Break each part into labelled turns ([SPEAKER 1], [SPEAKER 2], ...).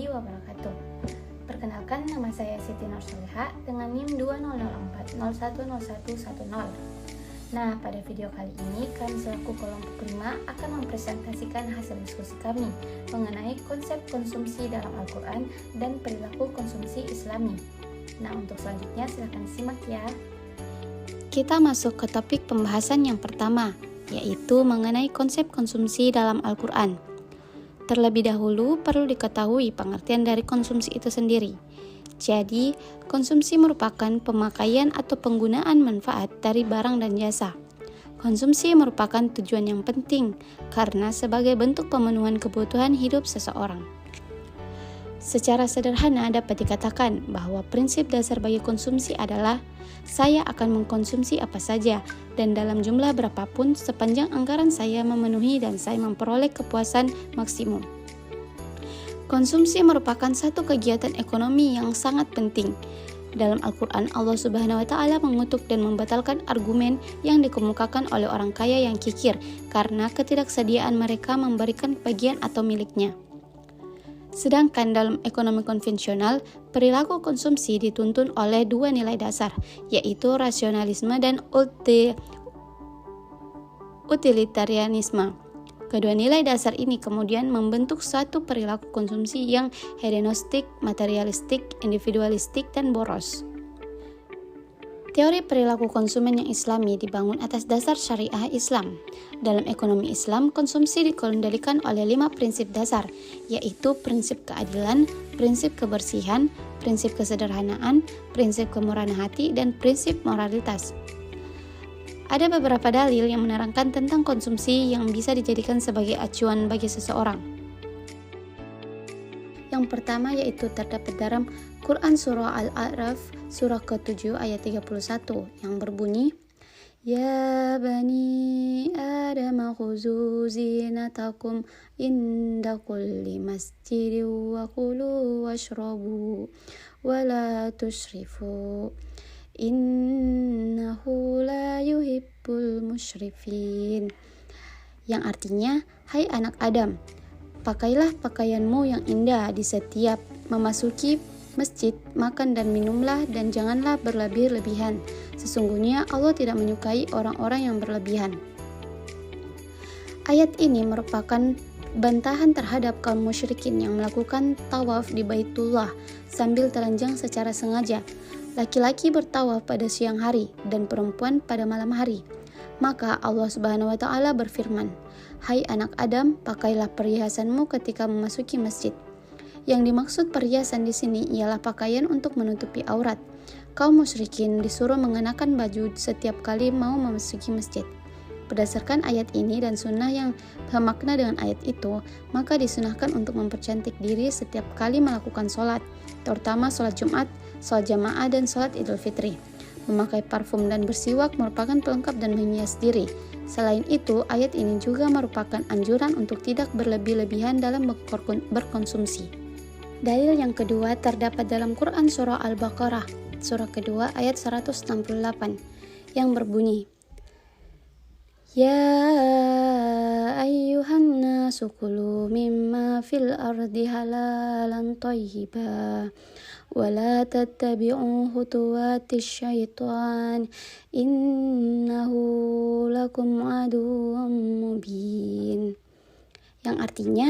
[SPEAKER 1] warahmatullahi wabarakatuh. Perkenalkan, nama saya Siti Nursoleha dengan NIM 2004010110. Nah, pada video kali ini kami selaku kelompok 5 akan mempresentasikan hasil diskusi kami mengenai konsep konsumsi dalam Al-Quran dan perilaku konsumsi Islami. Nah, untuk selanjutnya silahkan simak ya.
[SPEAKER 2] Kita masuk ke topik pembahasan yang pertama, yaitu mengenai konsep konsumsi dalam Al-Quran. Terlebih dahulu perlu diketahui pengertian dari konsumsi itu sendiri. Jadi, konsumsi merupakan pemakaian atau penggunaan manfaat dari barang dan jasa. Konsumsi merupakan tujuan yang penting karena sebagai bentuk pemenuhan kebutuhan hidup seseorang. Secara sederhana dapat dikatakan bahwa prinsip dasar bagi konsumsi adalah saya akan mengkonsumsi apa saja dan dalam jumlah berapapun sepanjang anggaran saya memenuhi dan saya memperoleh kepuasan maksimum. Konsumsi merupakan satu kegiatan ekonomi yang sangat penting. Dalam Al-Quran, Allah Subhanahu wa Ta'ala mengutuk dan membatalkan argumen yang dikemukakan oleh orang kaya yang kikir karena ketidaksediaan mereka memberikan bagian atau miliknya. Sedangkan dalam ekonomi konvensional, perilaku konsumsi dituntun oleh dua nilai dasar, yaitu rasionalisme dan utilitarianisme. Kedua nilai dasar ini kemudian membentuk suatu perilaku konsumsi yang hedonistik, materialistik, individualistik, dan boros. Teori perilaku konsumen yang Islami dibangun atas dasar syariah Islam. Dalam ekonomi Islam, konsumsi dikendalikan oleh 5 prinsip dasar, yaitu prinsip keadilan, prinsip kebersihan, prinsip kesederhanaan, prinsip kemurahan hati, dan prinsip moralitas. Ada beberapa dalil yang menerangkan tentang konsumsi yang bisa dijadikan sebagai acuan bagi seseorang. Yang pertama yaitu terdapat dalam Quran Surah Al-A'raf surah ke-7 ayat 31 yang berbunyi, Ya bani Adam khuzu zinatakum inda kulli masjidin wa kulu washrabu wa la tushrifu innahu la yuhibbul musyrifin. Yang artinya, hai anak Adam, pakailah pakaianmu yang indah di setiap memasuki masjid, makan dan minumlah dan janganlah berlebih-lebihan. Sesungguhnya Allah tidak menyukai orang-orang yang berlebihan. Ayat ini merupakan bantahan terhadap kaum musyrikin yang melakukan tawaf di Baitullah sambil telanjang secara sengaja. Laki-laki bertawaf pada siang hari dan perempuan pada malam hari. Maka Allah Subhanahu wa Ta'ala berfirman, hai anak Adam, pakailah perhiasanmu ketika memasuki masjid. Yang dimaksud perhiasan di sini ialah pakaian untuk menutupi aurat. Kaum musyrikin disuruh mengenakan baju setiap kali mau memasuki masjid. Berdasarkan ayat ini dan sunnah yang bermakna dengan ayat itu, maka disunahkan untuk mempercantik diri setiap kali melakukan sholat, terutama sholat Jumat, sholat jamaah, dan sholat Idul Fitri. Memakai parfum dan bersiwak merupakan pelengkap dan menghias diri. Selain itu, ayat ini juga merupakan anjuran untuk tidak berlebih-lebihan dalam berkonsumsi. Dalil yang kedua terdapat dalam Quran Surah Al-Baqarah, surah kedua ayat 168, yang berbunyi, Ya ayyuhan nasu kulu mimma fil ardi halalan thayyiba wa la tattabi'u khutuwatis syaitan innahu lakum aduwwum mubin. Yang artinya,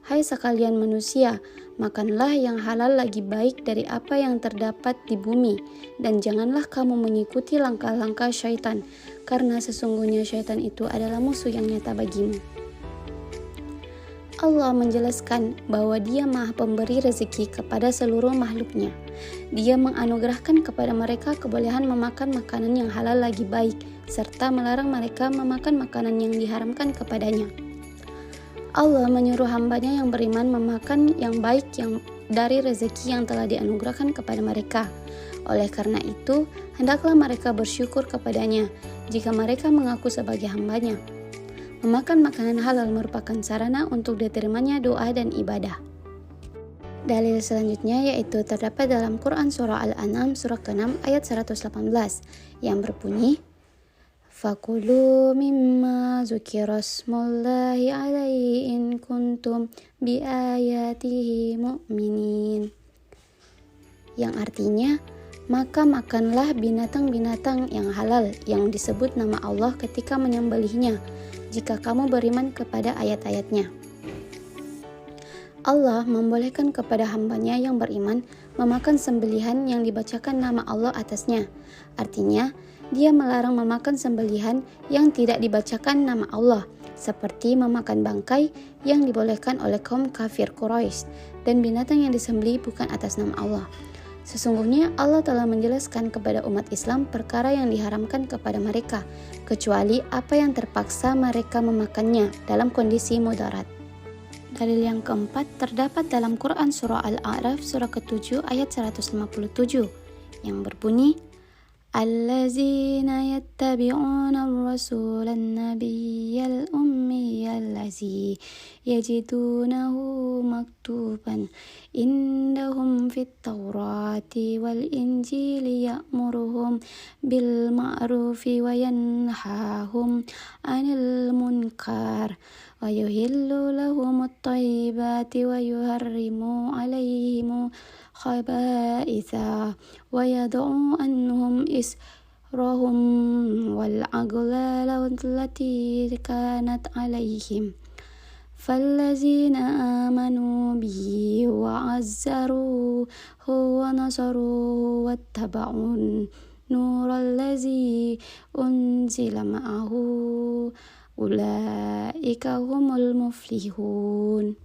[SPEAKER 2] hai sekalian manusia, makanlah yang halal lagi baik dari apa yang terdapat di bumi, dan janganlah kamu mengikuti langkah-langkah syaitan, karena sesungguhnya syaitan itu adalah musuh yang nyata bagimu. Allah menjelaskan bahwa Dia Maha Pemberi rezeki kepada seluruh makhluknya. Dia menganugerahkan kepada mereka kebolehan memakan makanan yang halal lagi baik, serta melarang mereka memakan makanan yang diharamkan kepadanya. Allah menyuruh hambanya yang beriman memakan yang baik yang dari rezeki yang telah dianugerahkan kepada mereka. Oleh karena itu, hendaklah mereka bersyukur kepadanya jika mereka mengaku sebagai hambanya. Memakan makanan halal merupakan sarana untuk diterimanya doa dan ibadah. Dalil selanjutnya yaitu terdapat dalam Quran Surah Al-An'am surah ke-6 ayat 118 yang berbunyi, Fakulu mimma zukira smullahi alaihi in kuntum biayatihi mu'minin. Yang artinya, maka makanlah binatang-binatang yang halal yang disebut nama Allah ketika menyembelihnya, jika kamu beriman kepada ayat-ayatnya. Allah membolehkan kepada hambanya yang beriman memakan sembelihan yang dibacakan nama Allah atasnya. Artinya, dia melarang memakan sembelihan yang tidak dibacakan nama Allah, seperti memakan bangkai yang dibolehkan oleh kaum kafir Quraisy dan binatang yang disembelih bukan atas nama Allah. Sesungguhnya Allah telah menjelaskan kepada umat Islam perkara yang diharamkan kepada mereka, kecuali apa yang terpaksa mereka memakannya dalam kondisi mudarat. Dalil yang keempat terdapat dalam Quran Surah Al-A'raf surah ke-7 ayat 157 yang berbunyi, Allazina yattabi'una ar-rasula an-nabiyyal ummiyal ladzi yajidunahu maktuban indahum fit tawrati wal injili ya'muruhum bil ma'rufi wa yanhahum 'anil munkar wa yuhillu lahumut thayyibati wa yuharrimu 'alaihim khaba'itha wa yad'u anhum israhum wal aghlala allati kanat 'alaihim fallazina amanu bihi wa 'azzaruhu wa nasaruhu wattaba'un nural ladzi unzila ma'ahu ulaika humul muflihun.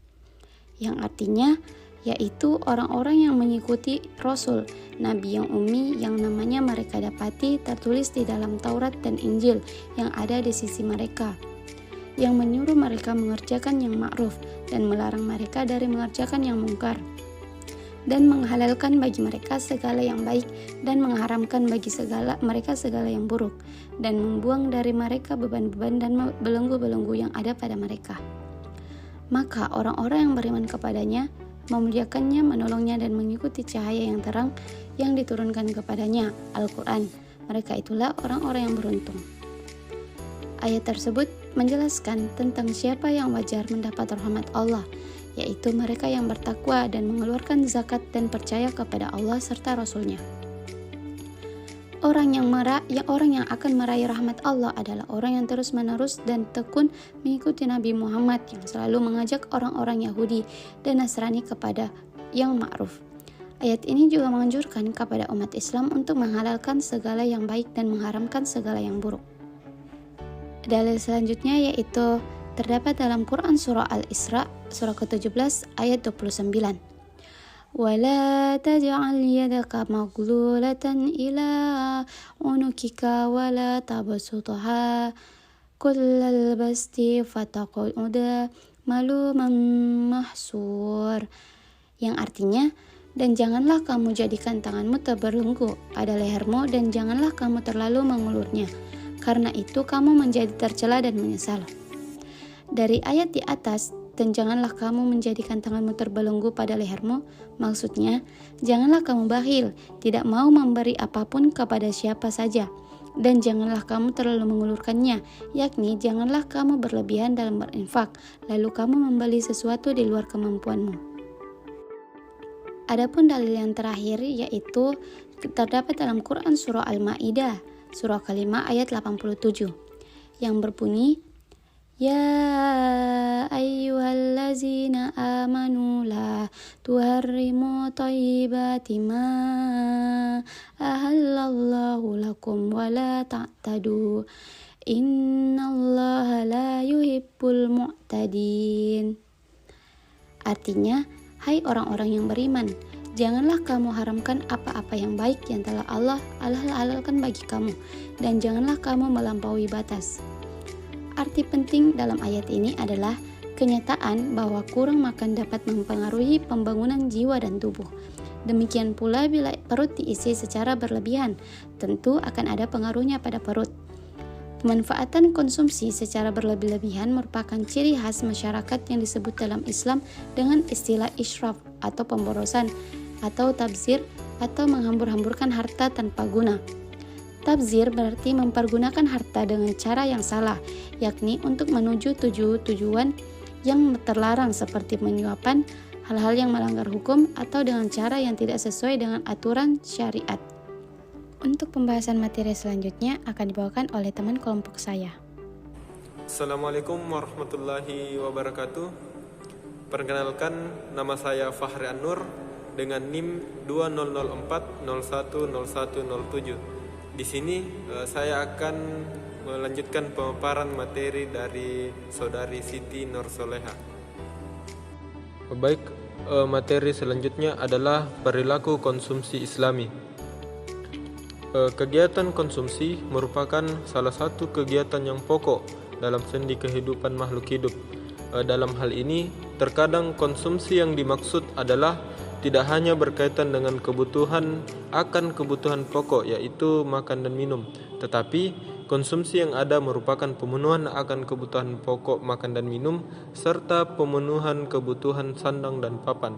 [SPEAKER 2] Yang artinya yaitu orang-orang yang mengikuti Rasul, Nabi yang ummi yang namanya mereka dapati tertulis di dalam Taurat dan Injil yang ada di sisi mereka, yang menyuruh mereka mengerjakan yang ma'ruf dan melarang mereka dari mengerjakan yang mungkar, dan menghalalkan bagi mereka segala yang baik dan mengharamkan bagi mereka segala yang buruk, dan membuang dari mereka beban-beban dan belenggu-belenggu yang ada pada mereka. Maka orang-orang yang beriman kepadanya memuliakannya, menolongnya, dan mengikuti cahaya yang terang yang diturunkan kepadanya, Al-Quran. Mereka itulah orang-orang yang beruntung. Ayat tersebut menjelaskan tentang siapa yang wajar mendapat rahmat Allah, yaitu mereka yang bertakwa dan mengeluarkan zakat dan percaya kepada Allah serta Rasul-Nya. Orang yang akan meraih rahmat Allah adalah orang yang terus-menerus dan tekun mengikuti Nabi Muhammad yang selalu mengajak orang-orang Yahudi dan Nasrani kepada yang ma'ruf. Ayat ini juga menganjurkan kepada umat Islam untuk menghalalkan segala yang baik dan mengharamkan segala yang buruk. Dalil selanjutnya yaitu terdapat dalam Quran Surah Al-Isra surah ke-17 ayat 29. ولا تجعل يدك مغلولة إلى عنقك ولا تبسطها كل البسط فتقعد ملوما محسور. Yang artinya, dan janganlah kamu jadikan tanganmu terbelenggu pada lehermu dan janganlah kamu terlalu mengulurnya, karena itu kamu menjadi tercela dan menyesal. Dari ayat di atas, dan janganlah kamu menjadikan tanganmu terbelenggu pada lehermu, maksudnya, janganlah kamu bakhil, tidak mau memberi apapun kepada siapa saja, dan janganlah kamu terlalu mengulurkannya, yakni janganlah kamu berlebihan dalam berinfak, lalu kamu membeli sesuatu di luar kemampuanmu. Adapun dalil yang terakhir yaitu terdapat dalam Quran Surah Al-Ma'idah, surah ke-5 ayat 87, yang berbunyi, Ya ayyuhallazina amanu la tuharrimu thayyibati ma ahallallahu lakum wa la ta'tadu innallaha la yuhibbul mu'tadin. Artinya, hai orang-orang yang beriman, janganlah kamu haramkan apa-apa yang baik yang telah Allah halalkan bagi kamu, dan janganlah kamu melampaui batas. Arti penting dalam ayat ini adalah kenyataan bahwa kurang makan dapat mempengaruhi pembangunan jiwa dan tubuh. Demikian pula bila perut diisi secara berlebihan, tentu akan ada pengaruhnya pada perut. Pemanfaatan konsumsi secara berlebih-lebihan merupakan ciri khas masyarakat yang disebut dalam Islam dengan istilah israf atau pemborosan, atau tabzir, atau menghambur-hamburkan harta tanpa guna. Tabzir berarti mempergunakan harta dengan cara yang salah, yakni untuk menuju tujuan yang terlarang seperti penyuapan, hal-hal yang melanggar hukum, atau dengan cara yang tidak sesuai dengan aturan syariat. Untuk pembahasan materi selanjutnya akan dibawakan oleh teman kelompok saya.
[SPEAKER 3] Assalamualaikum warahmatullahi wabarakatuh. Perkenalkan, nama saya Fahri An-Nur dengan NIM 2004010107. Di sini saya akan melanjutkan pemaparan materi dari saudari Siti Nur Soleha. Baik, materi selanjutnya adalah perilaku konsumsi Islami. Kegiatan konsumsi merupakan salah satu kegiatan yang pokok dalam sendi kehidupan makhluk hidup. Dalam hal ini, terkadang konsumsi yang dimaksud adalah tidak hanya berkaitan dengan kebutuhan pokok, yaitu makan dan minum, tetapi konsumsi yang ada merupakan pemenuhan akan kebutuhan pokok makan dan minum, serta pemenuhan kebutuhan sandang dan papan.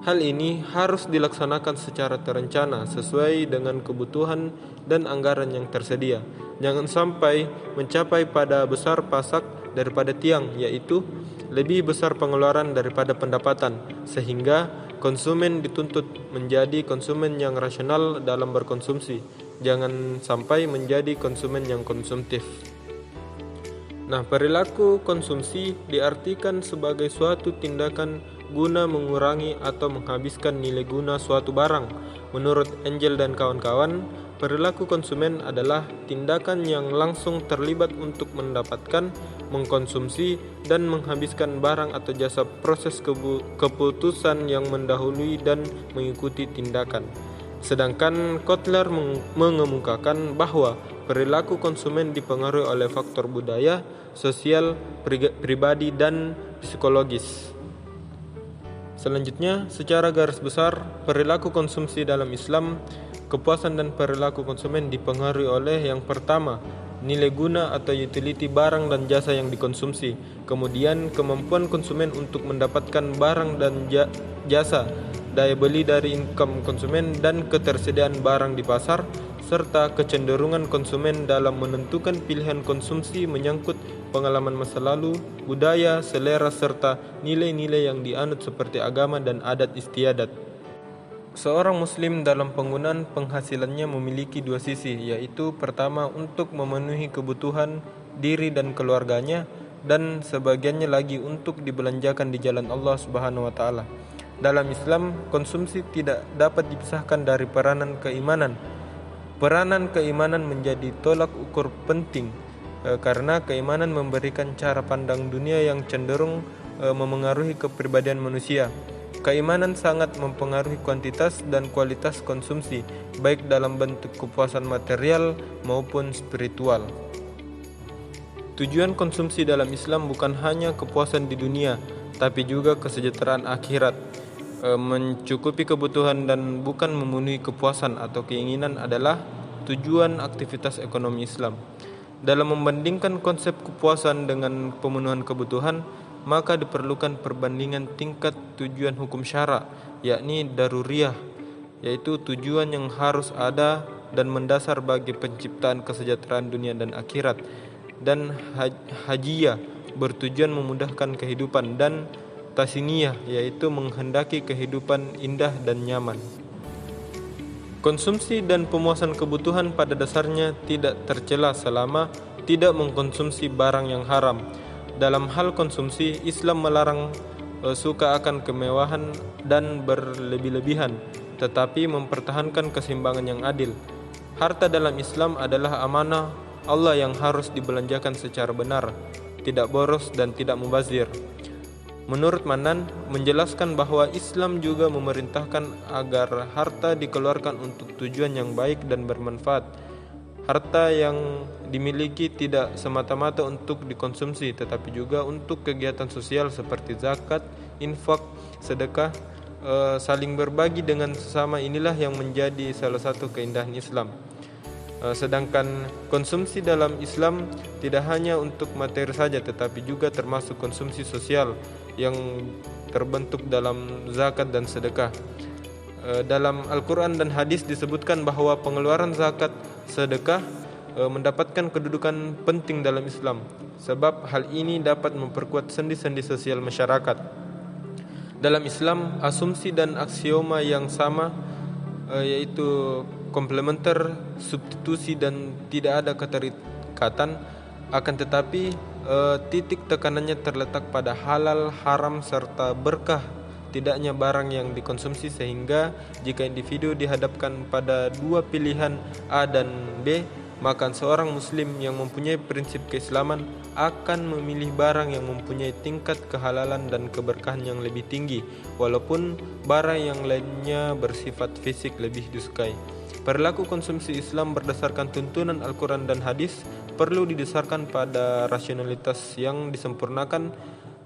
[SPEAKER 3] Hal ini harus dilaksanakan secara terencana sesuai dengan kebutuhan dan anggaran yang tersedia. Jangan sampai mencapai pada besar pasak daripada tiang, yaitu lebih besar pengeluaran daripada pendapatan, sehingga konsumen dituntut menjadi konsumen yang rasional dalam berkonsumsi. Jangan sampai menjadi konsumen yang konsumtif. Nah, perilaku konsumsi diartikan sebagai suatu tindakan guna mengurangi atau menghabiskan nilai guna suatu barang. Menurut Angel dan kawan-kawan, perilaku konsumen adalah tindakan yang langsung terlibat untuk mendapatkan, mengkonsumsi, dan menghabiskan barang atau jasa proses keputusan yang mendahului dan mengikuti tindakan. Sedangkan Kotler mengemukakan bahwa perilaku konsumen dipengaruhi oleh faktor budaya, sosial, pribadi, dan psikologis. Selanjutnya, secara garis besar, perilaku konsumsi dalam Islam, kepuasan dan perilaku konsumen dipengaruhi oleh yang pertama, nilai guna atau utility barang dan jasa yang dikonsumsi. Kemudian, kemampuan konsumen untuk mendapatkan barang dan jasa, daya beli dari income konsumen dan ketersediaan barang di pasar, serta kecenderungan konsumen dalam menentukan pilihan konsumsi menyangkut pengalaman masa lalu, budaya, selera, serta nilai-nilai yang dianut seperti agama dan adat istiadat. Seorang muslim dalam penggunaan penghasilannya memiliki dua sisi, yaitu pertama untuk memenuhi kebutuhan diri dan keluarganya, dan sebagiannya lagi untuk dibelanjakan di jalan Allah Subhanahu wa taala. Dalam Islam, konsumsi tidak dapat dipisahkan dari peranan keimanan. Peranan keimanan menjadi tolak ukur penting karena keimanan memberikan cara pandang dunia yang cenderung memengaruhi kepribadian manusia. Keimanan sangat mempengaruhi kuantitas dan kualitas konsumsi, baik dalam bentuk kepuasan material maupun spiritual. Tujuan konsumsi dalam Islam bukan hanya kepuasan di dunia, tapi juga kesejahteraan akhirat. Mencukupi kebutuhan dan bukan memenuhi kepuasan atau keinginan adalah tujuan aktivitas ekonomi Islam. Dalam membandingkan konsep kepuasan dengan pemenuhan kebutuhan, maka diperlukan perbandingan tingkat tujuan hukum syara, yakni daruriyah, yaitu tujuan yang harus ada dan mendasar bagi penciptaan kesejahteraan dunia dan akhirat, dan hajiyah, bertujuan memudahkan kehidupan, dan tasiniyah, yaitu menghendaki kehidupan indah dan nyaman. Konsumsi dan pemuasan kebutuhan pada dasarnya tidak tercela selama tidak mengkonsumsi barang yang haram. Dalam hal konsumsi, Islam melarang suka akan kemewahan dan berlebih-lebihan, tetapi mempertahankan keseimbangan yang adil. Harta dalam Islam adalah amanah Allah yang harus dibelanjakan secara benar, tidak boros dan tidak mubazir. Menurut Manan, menjelaskan bahwa Islam juga memerintahkan agar harta dikeluarkan untuk tujuan yang baik dan bermanfaat. Harta yang dimiliki tidak semata-mata untuk dikonsumsi, tetapi juga untuk kegiatan sosial seperti zakat, infak, sedekah, saling berbagi dengan sesama. Inilah yang menjadi salah satu keindahan Islam. Sedangkan konsumsi dalam Islam tidak hanya untuk materi saja, tetapi juga termasuk konsumsi sosial yang terbentuk dalam zakat dan sedekah. Dalam Al-Quran dan hadis disebutkan bahwa pengeluaran zakat sedekah mendapatkan kedudukan penting dalam Islam, sebab hal ini dapat memperkuat sendi-sendi sosial masyarakat. Dalam Islam, asumsi dan aksioma yang sama, yaitu komplementer, substitusi, dan tidak ada keterikatan. Akan tetapi titik tekanannya terletak pada halal, haram, serta berkah tidaknya barang yang dikonsumsi, sehingga jika individu dihadapkan pada dua pilihan A dan B, maka seorang muslim yang mempunyai prinsip keislaman akan memilih barang yang mempunyai tingkat kehalalan dan keberkahan yang lebih tinggi, walaupun barang yang lainnya bersifat fisik lebih disukai. Perilaku konsumsi Islam berdasarkan tuntunan Al-Quran dan hadis perlu didasarkan pada rasionalitas yang disempurnakan,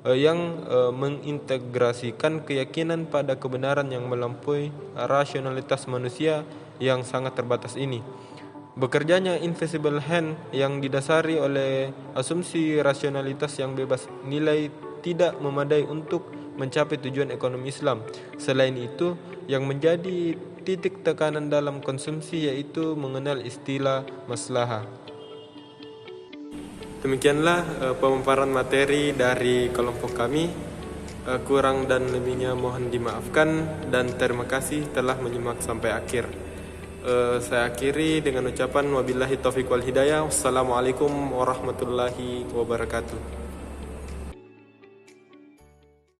[SPEAKER 3] yang mengintegrasikan keyakinan pada kebenaran yang melampaui rasionalitas manusia yang sangat terbatas ini. Bekerjanya invisible hand yang didasari oleh asumsi rasionalitas yang bebas nilai tidak memadai untuk mencapai tujuan ekonomi Islam. Selain itu, yang menjadi titik tekanan dalam konsumsi yaitu mengenal istilah maslahah. Demikianlah pemaparan materi dari kelompok kami. Kurang dan lebihnya mohon dimaafkan, dan terima kasih telah menyimak sampai akhir. Saya akhiri dengan ucapan wabillahi taufiq wal hidayah. Wassalamualaikum warahmatullahi wabarakatuh.